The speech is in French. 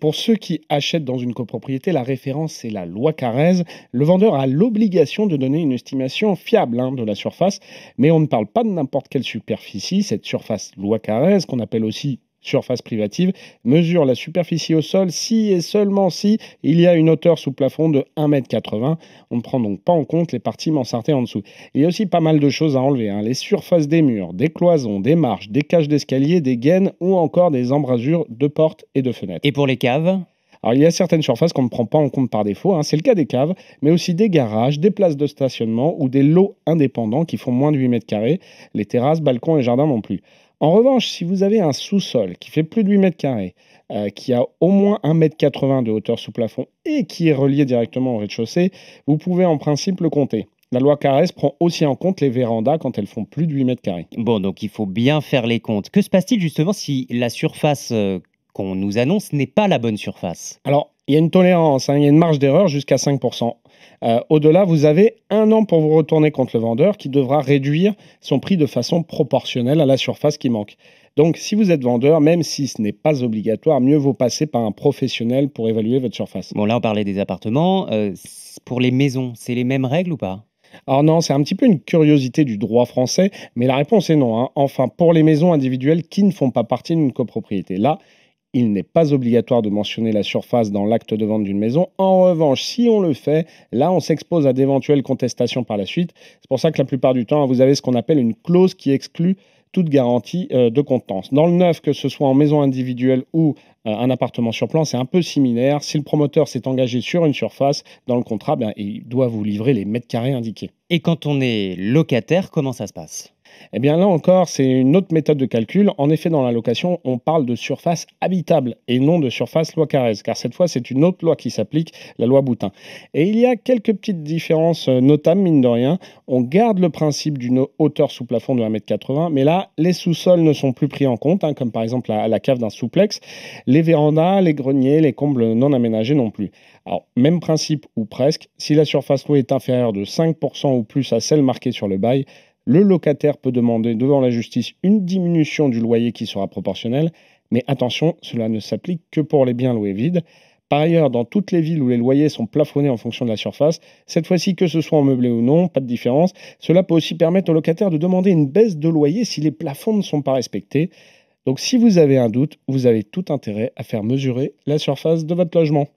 Pour ceux qui achètent dans une copropriété, la référence, c'est la loi Carrez. Le vendeur a l'obligation de donner une estimation fiable de la surface, mais on ne parle pas de n'importe quelle superficie. Cette surface loi Carrez, qu'on appelle aussi surface privative, mesure la superficie au sol si et seulement si il y a une hauteur sous plafond de 1,80 m. On ne prend donc pas en compte les parties mansardées en dessous. Il y a aussi pas mal de choses à enlever, les surfaces des murs, des cloisons, des marches, des cages d'escalier, des gaines ou encore des embrasures de portes et de fenêtres. Et pour les caves? Alors, il y a certaines surfaces qu'on ne prend pas en compte par défaut, c'est le cas des caves, mais aussi des garages, des places de stationnement ou des lots indépendants qui font moins de 8 mètres carrés, les terrasses, balcons et jardins non plus. En revanche, si vous avez un sous-sol qui fait plus de 8 mètres carrés, qui a au moins 1,80 m de hauteur sous plafond et qui est relié directement au rez-de-chaussée, vous pouvez en principe le compter. La loi Carrez prend aussi en compte les vérandas quand elles font plus de 8 mètres carrés. Bon, donc il faut bien faire les comptes. Que se passe-t-il justement si la surface qu'on nous annonce n'est pas la bonne surface? Alors, il y a une tolérance, il y a une marge d'erreur jusqu'à 5%. Au-delà, vous avez 1 an pour vous retourner contre le vendeur qui devra réduire son prix de façon proportionnelle à la surface qui manque. Donc, si vous êtes vendeur, même si ce n'est pas obligatoire, mieux vaut passer par un professionnel pour évaluer votre surface. Bon, là, on parlait des appartements. Pour les maisons, c'est les mêmes règles ou pas? Alors non, c'est un petit peu une curiosité du droit français, mais la réponse est non. Enfin, pour les maisons individuelles qui ne font pas partie d'une copropriété. Là, il n'est pas obligatoire de mentionner la surface dans l'acte de vente d'une maison. En revanche, si on le fait, là, on s'expose à d'éventuelles contestations par la suite. C'est pour ça que la plupart du temps, vous avez ce qu'on appelle une clause qui exclut toute garantie de contenance. Dans le neuf, que ce soit en maison individuelle ou un appartement sur plan, c'est un peu similaire. Si le promoteur s'est engagé sur une surface, dans le contrat, il doit vous livrer les mètres carrés indiqués. Et quand on est locataire, comment ça se passe? Eh bien là encore, c'est une autre méthode de calcul. En effet, dans la location, on parle de surface habitable et non de surface loi Carrez, car cette fois, c'est une autre loi qui s'applique, la loi Boutin. Et il y a quelques petites différences notables, mine de rien. On garde le principe d'une hauteur sous plafond de 1,80 m, mais là, les sous-sols ne sont plus pris en compte, comme par exemple la cave d'un souplex, les vérandas, les greniers, les combles non aménagés non plus. Alors, même principe ou presque, si la surface louée est inférieure de 5% ou plus à celle marquée sur le bail, le locataire peut demander devant la justice une diminution du loyer qui sera proportionnelle, mais attention, cela ne s'applique que pour les biens loués vides. Par ailleurs, dans toutes les villes où les loyers sont plafonnés en fonction de la surface, cette fois-ci que ce soit en meublé ou non, pas de différence, cela peut aussi permettre au locataire de demander une baisse de loyer si les plafonds ne sont pas respectés. Donc si vous avez un doute, vous avez tout intérêt à faire mesurer la surface de votre logement.